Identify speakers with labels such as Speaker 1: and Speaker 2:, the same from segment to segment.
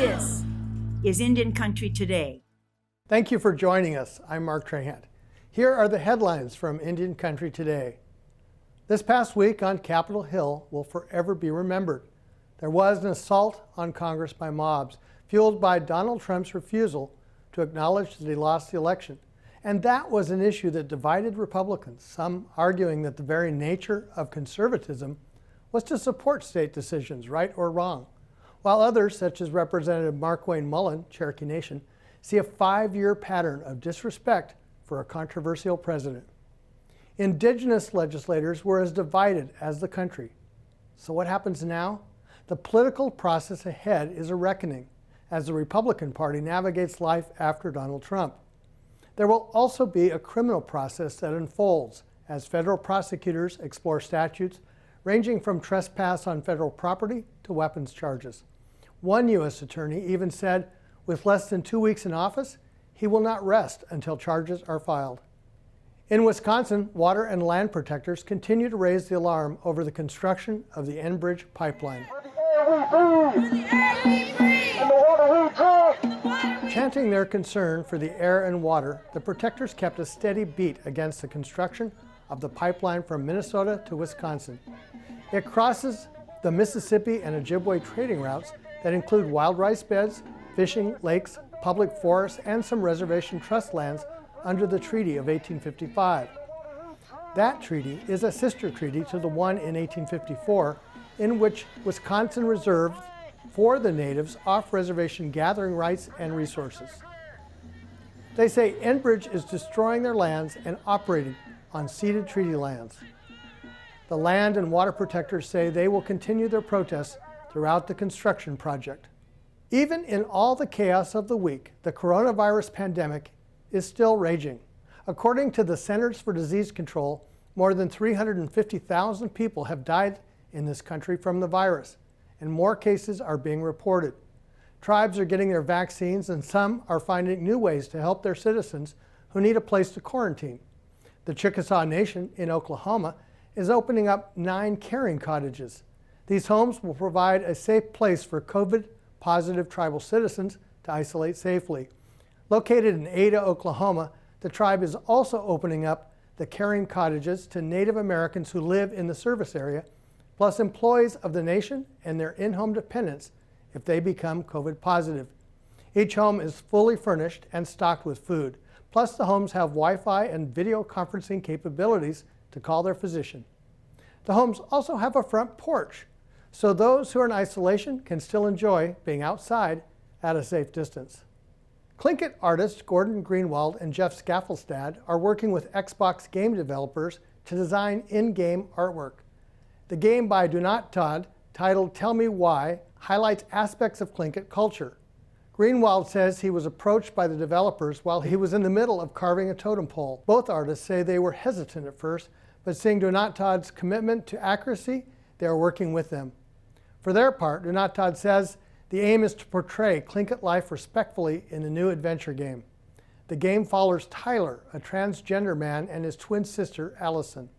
Speaker 1: This is Indian Country Today.
Speaker 2: Thank you for joining us. I'm Mark Trahant. Here are the headlines from Indian Country Today. This past week on Capitol Hill will forever be remembered. There was an assault on Congress by mobs, fueled by Donald Trump's refusal to acknowledge that he lost the election. And that was an issue that divided Republicans, some arguing that the very nature of conservatism was to support state decisions, right or wrong, while others, such as Representative Markwayne Mullin, Cherokee Nation, see a 5-year pattern of disrespect for a controversial president. Indigenous legislators were as divided as the country. So what happens now? The political process ahead is a reckoning as the Republican Party navigates life after Donald Trump. There will also be a criminal process that unfolds as federal prosecutors explore statutes ranging from trespass on federal property to weapons charges. One U.S. attorney even said, with less than 2 weeks in office, he will not rest until charges are filed. In Wisconsin, water and land protectors continue to raise the alarm over the construction of the Enbridge pipeline. Chanting their concern for the air and water, the protectors kept a steady beat against the construction of the pipeline from Minnesota to Wisconsin. It crosses the Mississippi and Ojibwe trading routes that include wild rice beds, fishing lakes, public forests, and some reservation trust lands under the Treaty of 1855. That treaty is a sister treaty to the one in 1854, in which Wisconsin reserved for the natives off-reservation gathering rights and resources. They say Enbridge is destroying their lands and operating on ceded treaty lands. The land and water protectors say they will continue their protests throughout the construction project. Even in all the chaos of the week, the coronavirus pandemic is still raging. According to the Centers for Disease Control, more than 350,000 people have died in this country from the virus, and more cases are being reported. Tribes are getting their vaccines, and some are finding new ways to help their citizens who need a place to quarantine. The Chickasaw Nation in Oklahoma is opening up 9 caring cottages. These homes will provide a safe place for COVID-positive tribal citizens to isolate safely. Located in Ada, Oklahoma, the tribe is also opening up the caring cottages to Native Americans who live in the service area, plus employees of the nation and their in-home dependents if they become COVID positive. Each home is fully furnished and stocked with food, plus the homes have Wi-Fi and video conferencing capabilities to call their physician. The homes also have a front porch, so those who are in isolation can still enjoy being outside at a safe distance. Tlingit artists Gordon Greenwald and Jeff Skaffelstad are working with Xbox game developers to design in-game artwork. The game by Do Not Todd, titled Tell Me Why, highlights aspects of Tlingit culture. Greenwald says he was approached by the developers while he was in the middle of carving a totem pole. Both artists say they were hesitant at first, but seeing Do Not Todd's commitment to accuracy, they are working with them. For their part, Do Not Todd says the aim is to portray Tlingit life respectfully in the new adventure game. The game follows Tyler, a transgender man, and his twin sister, Allison.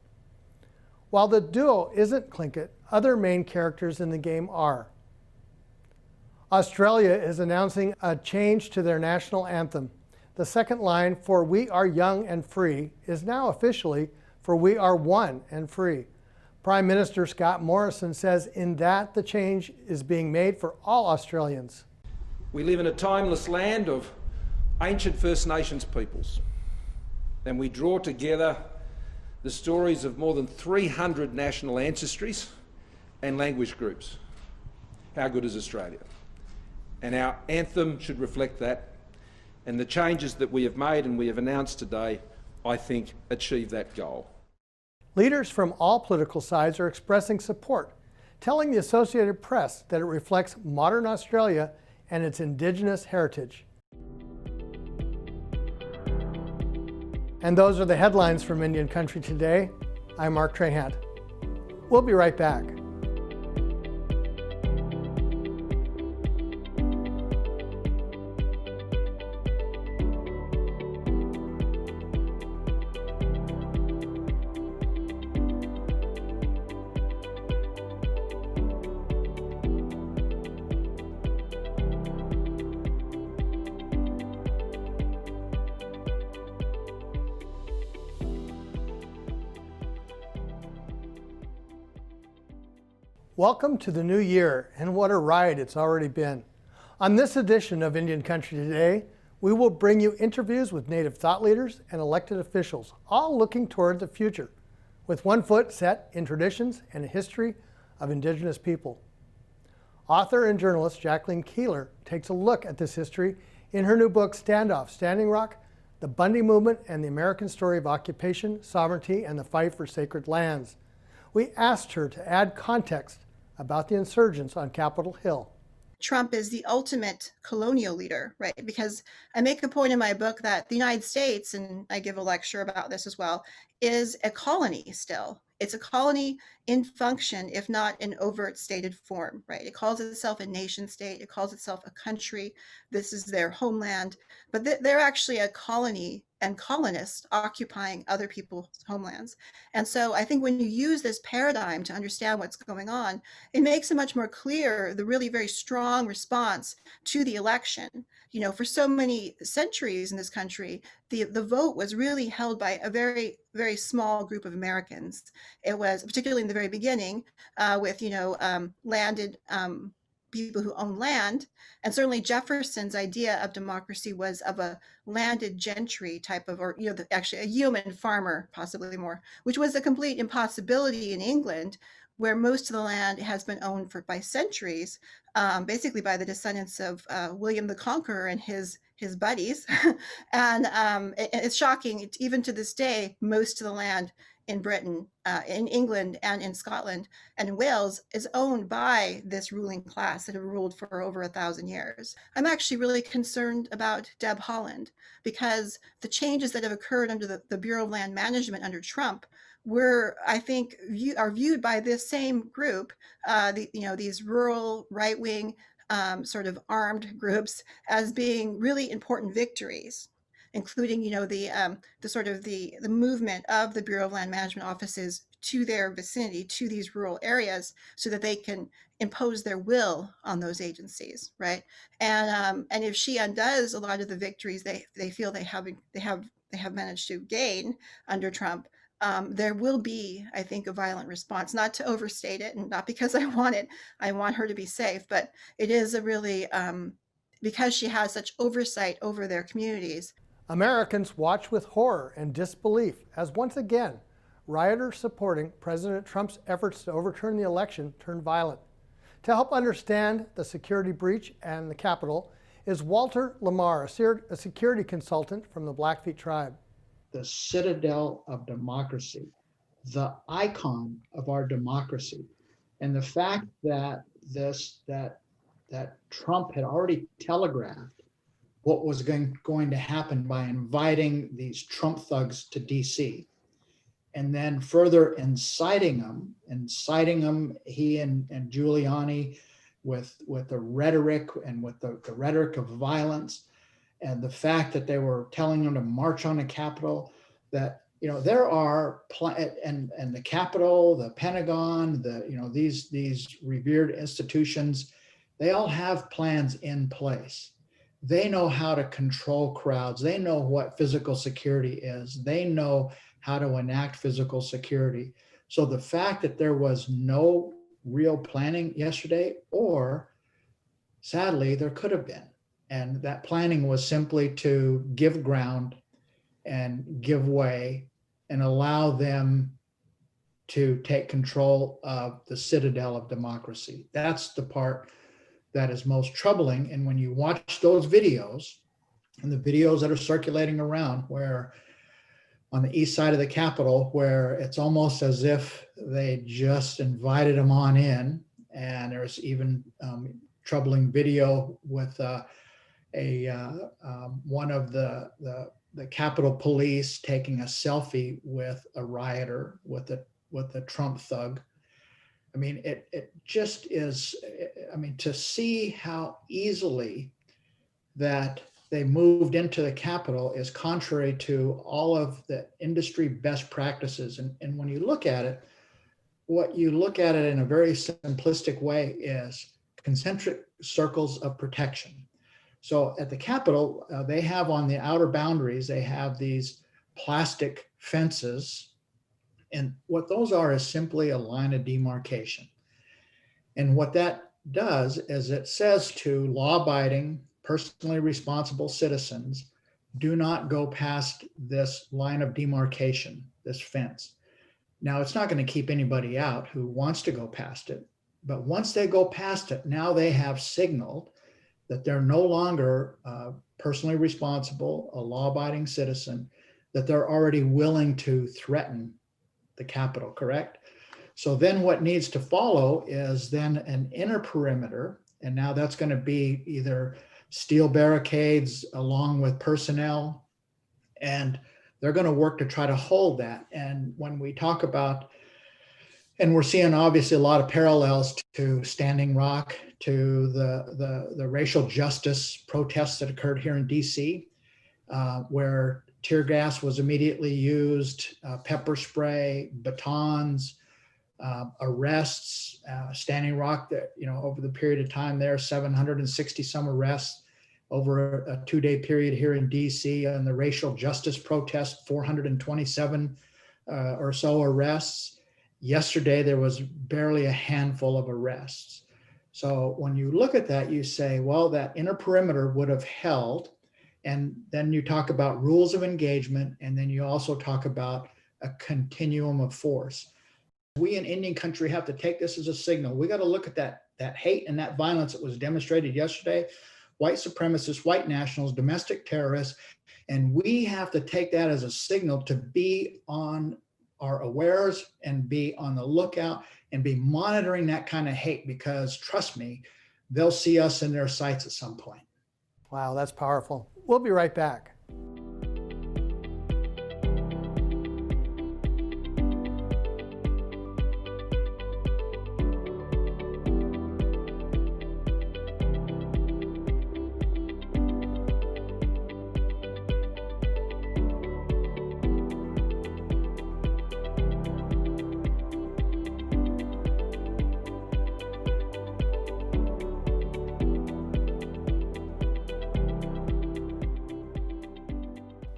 Speaker 2: While the duo isn't Tlingit, other main characters in the game are. Australia is announcing a change to their national anthem. The second line, for we are young and free, is now officially for we are one and free. Prime Minister Scott Morrison says in that the change is being made for all Australians.
Speaker 3: We live in a timeless land of ancient First Nations peoples, and we draw together the stories of more than 300 national ancestries and language groups. How good is Australia? And our anthem should reflect that, and the changes that we have made and we have announced today, I think, achieve that goal.
Speaker 2: Leaders from all political sides are expressing support, telling the Associated Press that it reflects modern Australia and its Indigenous heritage. And those are the headlines from Indian Country Today. I'm Mark Trahant. We'll be right back. Welcome to the new year, and what a ride it's already been. On this edition of Indian Country Today, we will bring you interviews with Native thought leaders and elected officials, all looking toward the future, with one foot set in traditions and a history of Indigenous people. Author and journalist Jacqueline Keeler takes a look at this history in her new book, Standoff, Standing Rock, The Bundy Movement and the American Story of Occupation, Sovereignty, and the Fight for Sacred Lands. We asked her to add context about the insurgents on Capitol Hill.
Speaker 4: Trump is the ultimate colonial leader, right? Because I make a point in my book that the United States, and I give a lecture about this as well, is a colony still. It's a colony in function, if not in overt stated form, right? It calls itself a nation state. It calls itself a country. This is their homeland, but they're actually a colony and colonists occupying other people's homelands. And so I think when you use this paradigm to understand what's going on, it makes it much more clear the really very strong response to the election. You know, for so many centuries in this country, the vote was really held by a very, very small group of Americans. It was particularly in the very beginning with, landed people who own land. And certainly Jefferson's idea of democracy was of a landed gentry type of, or, actually a yeoman farmer, possibly more, which was a complete impossibility in England, where most of the land has been owned by centuries, basically by the descendants of William the Conqueror and his buddies. And it's shocking, even to this day, most of the land in Britain, in England, and in Scotland, and in Wales is owned by this ruling class that have ruled for over 1,000 years. I'm actually really concerned about Deb Haaland, because the changes that have occurred under the Bureau of Land Management under Trump I think, are viewed by this same group, these rural right-wing sort of armed groups, as being really important victories, including, the movement of the Bureau of Land Management offices to their vicinity, to these rural areas, so that they can impose their will on those agencies, right? And if she undoes a lot of the victories they feel they have managed to gain under Trump, there will be, I think, a violent response. Not to overstate it, and not because I want her to be safe, but it is a really because she has such oversight over their communities.
Speaker 2: Americans watch with horror and disbelief as once again, rioters supporting President Trump's efforts to overturn the election turned violent. To help understand the security breach and the Capitol is Walter Lamar, a security consultant from the Blackfeet tribe.
Speaker 5: The citadel of democracy, the icon of our democracy, and the fact that that Trump had already telegraphed what was going to happen by inviting these Trump thugs to DC, and then further inciting them, he and Giuliani with the rhetoric and with the rhetoric of violence, and the fact that they were telling them to march on the Capitol, that there are and the Capitol, the Pentagon, these revered institutions, they all have plans in place. They know how to control crowds. They know what physical security is. They know how to enact physical security. So the fact that there was no real planning yesterday, or sadly, there could have been, and that planning was simply to give ground and give way and allow them to take control of the citadel of democracy. That's the part that is most troubling. And when you watch those videos, and the videos that are circulating around, where on the east side of the Capitol, where it's almost as if they just invited them on in, and there's even troubling video with one of the Capitol Police taking a selfie with a rioter, with a Trump thug. I mean, it just is, to see how easily that they moved into the Capitol is contrary to all of the industry best practices. And when you look at it, what you look at it in a very simplistic way is concentric circles of protection. So at the Capitol, they have on the outer boundaries, they have these plastic fences. And what those are is simply a line of demarcation. And what that does is it says to law-abiding, personally responsible citizens, do not go past this line of demarcation, this fence. Now, it's not going to keep anybody out who wants to go past it, but once they go past it, now they have signaled that they're no longer personally responsible, a law-abiding citizen, that they're already willing to threaten the Capitol, correct? So then what needs to follow is then an inner perimeter, and now that's going to be either steel barricades along with personnel, and they're going to work to try to hold that. And when we talk about, and we're seeing obviously a lot of parallels to Standing Rock, to the racial justice protests that occurred here in DC, where tear gas was immediately used, pepper spray, batons, arrests, Standing Rock, that, over the period of time there, 760 some arrests over a 2-day period here in DC, and the racial justice protest, 427 or so arrests. Yesterday, there was barely a handful of arrests. So when you look at that, you say, well, that inner perimeter would have held. And then you talk about rules of engagement, and then you also talk about a continuum of force. We in Indian country have to take this as a signal. We got to look at that hate and that violence that was demonstrated yesterday, white supremacists, white nationals, domestic terrorists, and we have to take that as a signal to be on our awares and be on the lookout and be monitoring that kind of hate, because trust me, they'll see us in their sights at some point.
Speaker 2: Wow, that's powerful. We'll be right back.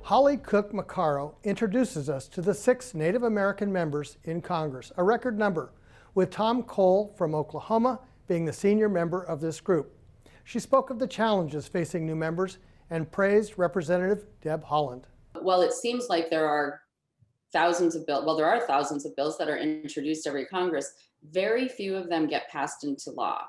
Speaker 2: Holly Cook Macarro introduces us to the 6 Native American members in Congress, a record number, with Tom Cole from Oklahoma being the senior member of this group. She spoke of the challenges facing new members and praised Representative Deb Haaland.
Speaker 6: Well, it seems like there are thousands of bills. Well, there are thousands of bills that are introduced every Congress. Very few of them get passed into law.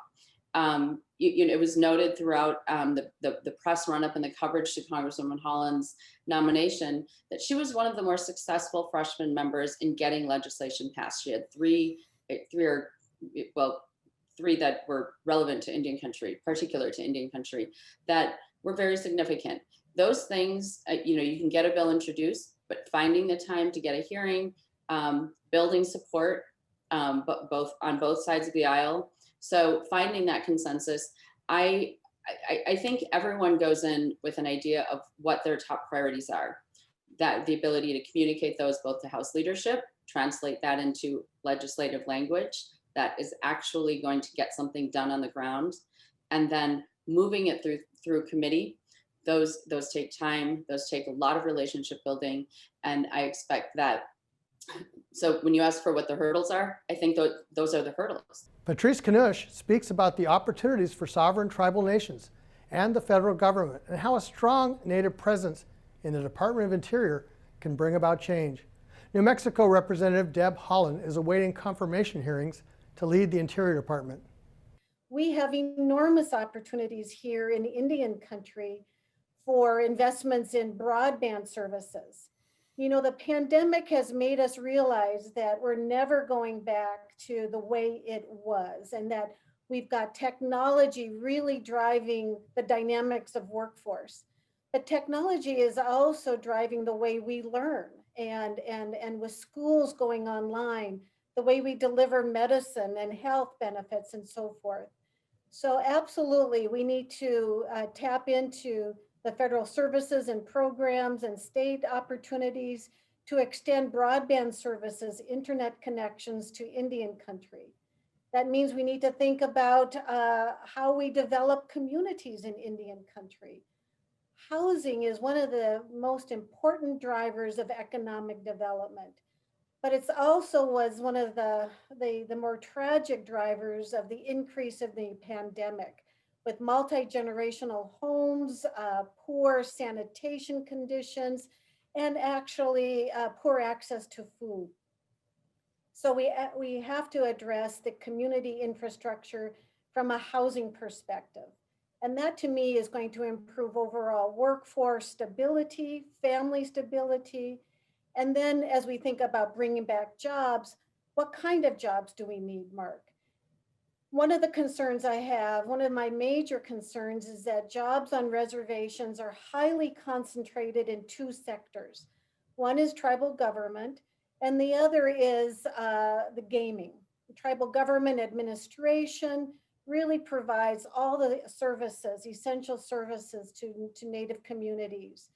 Speaker 6: It was noted throughout the press run-up and the coverage to Congresswoman Haaland's nomination that she was one of the more successful freshman members in getting legislation passed. She had three that were relevant to Indian country, particular to Indian country, that were very significant. Those things, you can get a bill introduced, but finding the time to get a hearing, building support, but on both sides of the aisle. So finding that consensus, I think everyone goes in with an idea of what their top priorities are. That the ability to communicate those both to House leadership, translate that into legislative language that is actually going to get something done on the ground, and then moving it through committee. Those take time, those take a lot of relationship building, and I expect that. So when you ask for what the hurdles are, I think those are the hurdles.
Speaker 2: Patrice Kunesh speaks about the opportunities for sovereign tribal nations and the federal government, and how a strong Native presence in the Department of Interior can bring about change. New Mexico Representative Deb Haaland is awaiting confirmation hearings to lead the Interior Department.
Speaker 7: We have enormous opportunities here in Indian country for investments in broadband services. The pandemic has made us realize that we're never going back to the way it was, and that we've got technology really driving the dynamics of workforce. But technology is also driving the way we learn, and with schools going online, the way we deliver medicine and health benefits and so forth. So absolutely, we need to tap into the federal services and programs and state opportunities to extend broadband services, internet connections to Indian country. That means we need to think about how we develop communities in Indian country. Housing is one of the most important drivers of economic development, but it's also was one of the more tragic drivers of the increase of the pandemic, with multi-generational homes, poor sanitation conditions, and actually poor access to food. So we have to address the community infrastructure from a housing perspective. And that to me is going to improve overall workforce stability, family stability. And then as we think about bringing back jobs, what kind of jobs do we need, Mark? One of the concerns I have, one of my major concerns, is that jobs on reservations are highly concentrated in two sectors. One is tribal government, and the other is the gaming. The tribal government administration really provides all the services, essential services to Native communities.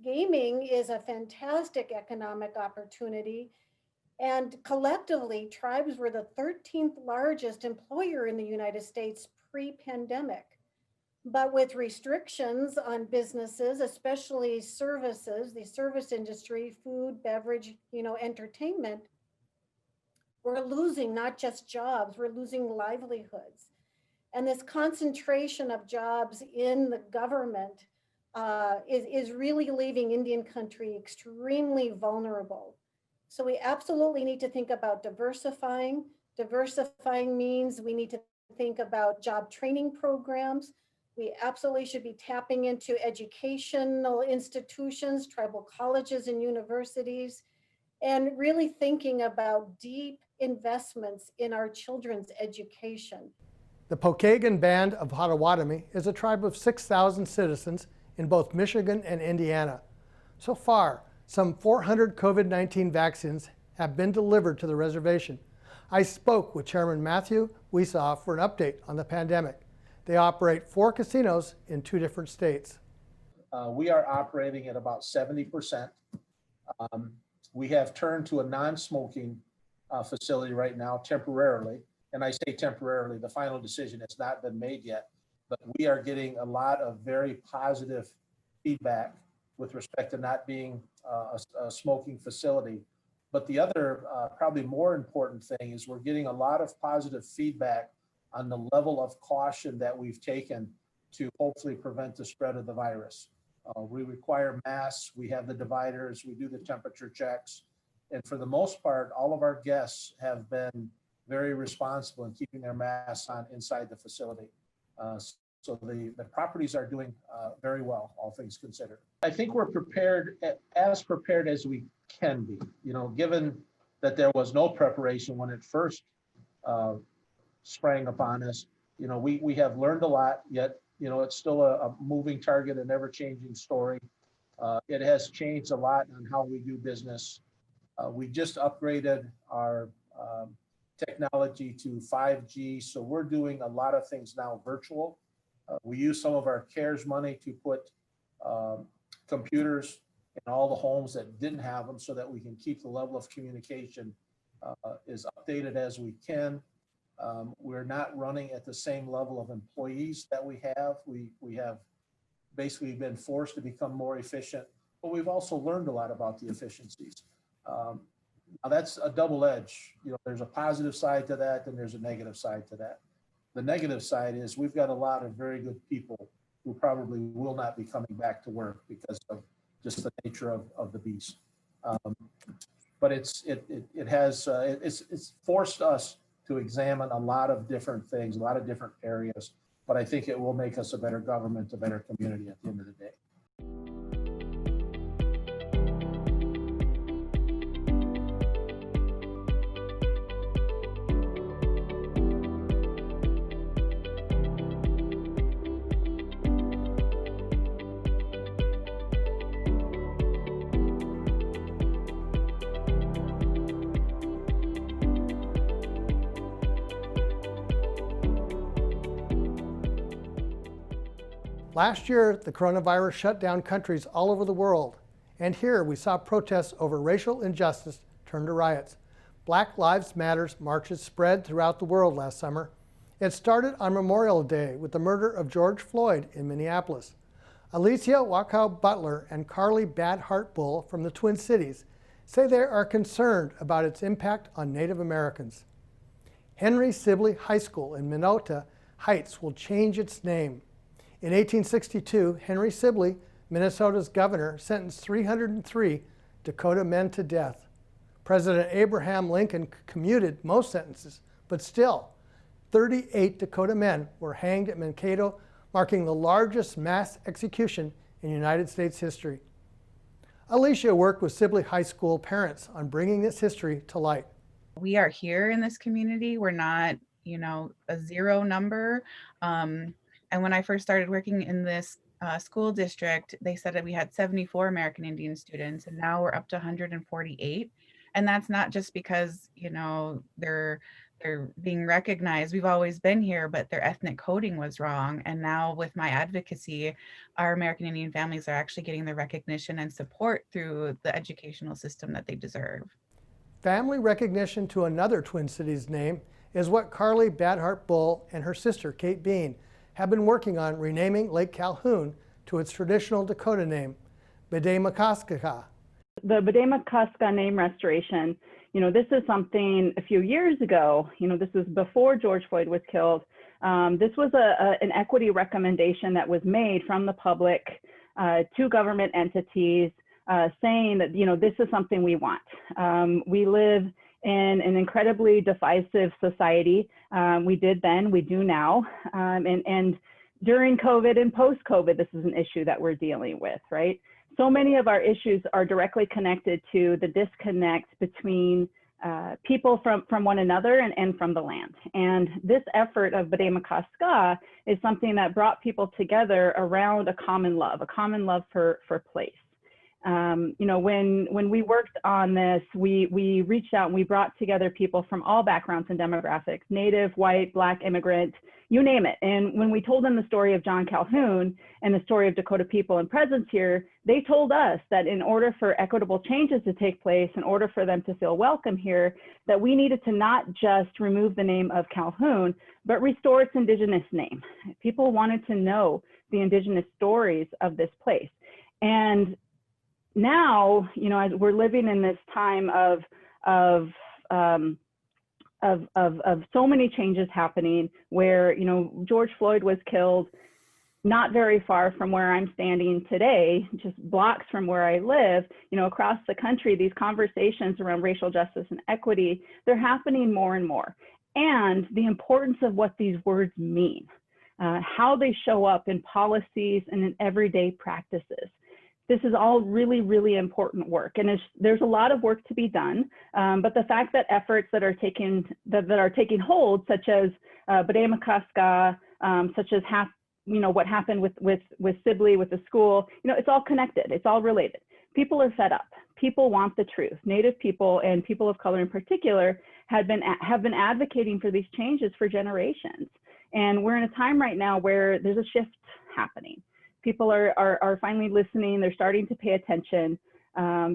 Speaker 7: Gaming is a fantastic economic opportunity, and collectively, tribes were the 13th largest employer in the United States pre-pandemic. But with restrictions on businesses, especially services, the service industry, food, beverage, entertainment, we're losing not just jobs, we're losing livelihoods. And this concentration of jobs in the government is really leaving Indian country extremely vulnerable. So we absolutely need to think about diversifying. Diversifying means we need to think about job training programs. We absolutely should be tapping into educational institutions, tribal colleges and universities, and really thinking about deep investments in our children's education.
Speaker 2: The Pokagon Band of Potawatomi is a tribe of 6,000 citizens in both Michigan and Indiana. So far, some 400 COVID-19 vaccines have been delivered to the reservation. I spoke with Chairman Matthew Weesaw for an update on the pandemic. They operate 4 casinos in 2 different states.
Speaker 8: We are operating at about 70%. We have turned to a non-smoking facility right now temporarily. And I say temporarily, the final decision has not been made yet, but we are getting a lot of very positive feedback with respect to not being a smoking facility. But the other, probably more important thing is we're getting a lot of positive feedback on the level of caution that we've taken to hopefully prevent the spread of the virus. We require masks, we have the dividers, we do the temperature checks. And for the most part, all of our guests have been very responsible in keeping their masks on inside the facility. So the properties are doing very well, all things considered. I think we're prepared as we can be, given that there was no preparation when it first sprang upon us. We have learned a lot, yet, it's still a moving target, an ever-changing story. It has changed a lot on how we do business. We just upgraded our technology to 5G, so we're doing a lot of things now virtual. We use some of our CARES money to put computers in all the homes that didn't have them so that we can keep the level of communication as updated as we can. We're not running at the same level of employees that we have. We have basically been forced to become more efficient, but we've also learned a lot about the efficiencies. Now that's a double edge. There's a positive side to that, and there's a negative side to that. The negative side is we've got a lot of very good people who probably will not be coming back to work because of just the nature of the beast. But it's forced us to examine a lot of different things, a lot of different areas. But I think it will make us a better government, a better community at the end of the day.
Speaker 2: Last year, the coronavirus shut down countries all over the world. And here we saw protests over racial injustice turn to riots. Black Lives Matter marches spread throughout the world last summer. It started on Memorial Day with the murder of George Floyd in Minneapolis. Allicia Waukau-Butler and Carly Bad Heart Bull from the Twin Cities say they are concerned about its impact on Native Americans. Henry Sibley High School in Minota Heights will change its name. In 1862, Henry Sibley, Minnesota's governor, sentenced 303 Dakota men to death. President Abraham Lincoln commuted most sentences, but still, 38 Dakota men were hanged at Mankato, marking the largest mass execution in United States history. Allicia worked with Sibley High School parents on bringing this history to light.
Speaker 9: We are here in this community. We're not, a zero number. And when I first started working in this school district, they said that we had 74 American Indian students, and now we're up to 148. And that's not just because, they're being recognized. We've always been here, but their ethnic coding was wrong. And now with my advocacy, our American Indian families are actually getting the recognition and support through the educational system that they deserve.
Speaker 2: Family recognition to another Twin Cities name is what Carly Badhart Bull and her sister Kate Bean have been working on, renaming Lake Calhoun to its traditional Dakota name, Bedemakaskaka.
Speaker 10: The Bedemakaska name restoration, this is something a few years ago, this was before George Floyd was killed. This was an equity recommendation that was made from the public to government entities, saying that, this is something we want. We live in an incredibly divisive society. We did then, we do now. And during COVID and post-COVID, this is an issue that we're dealing with, right? So many of our issues are directly connected to the disconnect between people from one another and from the land. And this effort of Bedemakaska is something that brought people together around a common love for place. When we worked on this, we reached out and we brought together people from all backgrounds and demographics, Native, white, Black, immigrant, you name it. And when we told them the story of John Calhoun and the story of Dakota people and presence here, they told us that in order for equitable changes to take place, in order for them to feel welcome here, that we needed to not just remove the name of Calhoun, but restore its Indigenous name. People wanted to know the Indigenous stories of this place. And now, as we're living in this time of so many changes happening, where George Floyd was killed not very far from where I'm standing today, just blocks from where I live. Across the country, these conversations around racial justice and equity, they're happening more and more. And the importance of what these words mean, how they show up in policies and in everyday practices. This is all really, really important work, and there's a lot of work to be done. But the fact that efforts that are taking hold, such as Bedemakaska, such as what happened with Sibley, with the school, it's all connected. It's all related. People are fed up. People want the truth. Native people and people of color in particular have been advocating for these changes for generations, and we're in a time right now where there's a shift happening. People are finally listening. They're starting to pay attention.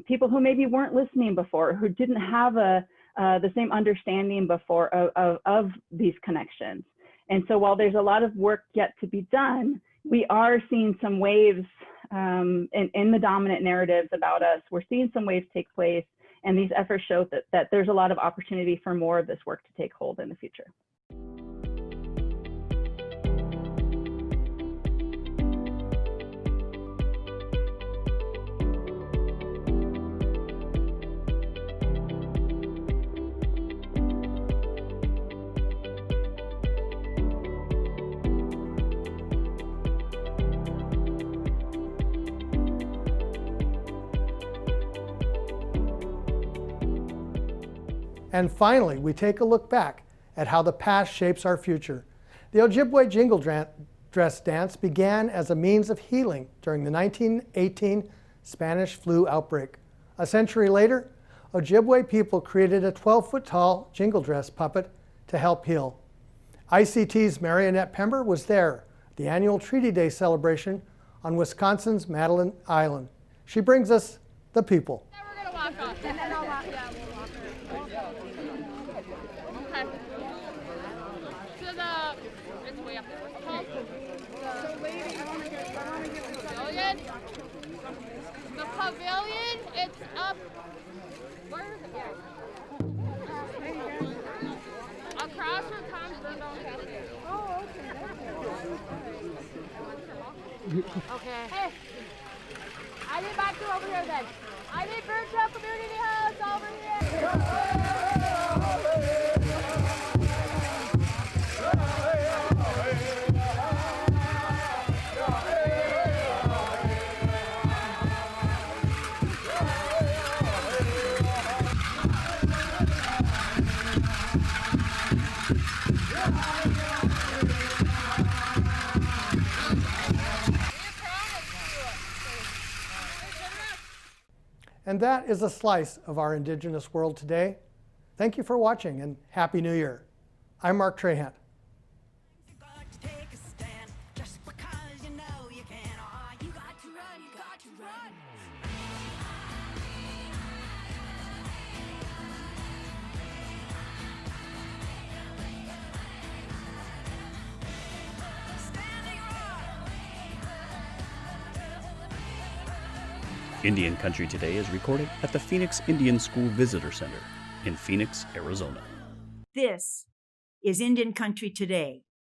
Speaker 10: People who maybe weren't listening before, who didn't have the same understanding before of these connections. And so while there's a lot of work yet to be done, we are seeing some waves in the dominant narratives about us. We're seeing some waves take place, and these efforts show that there's a lot of opportunity for more of this work to take hold in the future.
Speaker 2: And finally, we take a look back at how the past shapes our future. The Ojibwe Jingle Dress Dance began as a means of healing during the 1918 Spanish flu outbreak. A century later, Ojibwe people created a 12-foot-tall jingle dress puppet to help heal. ICT's Marionette Pember was there at the annual Treaty Day celebration on Wisconsin's Madeline Island. She brings us the people.
Speaker 11: Then we're gonna walk off. And then I'll walk. Yeah, we'll walk. Okay. To the, it's way up there. What's it called? So lady, I wanna get the pavilion. The pavilion, it's up Where is it? Across from Tom's Burndog Cafe. Oh, okay. Okay. Hey, I need back to over here then. I need Burndog Community House over here.
Speaker 2: And that is a slice of our Indigenous world today. Thank you for watching and Happy New Year. I'm Mark Trahant.
Speaker 12: Indian Country Today is recorded at the Phoenix Indian School Visitor Center in Phoenix, Arizona.
Speaker 1: This is Indian Country Today.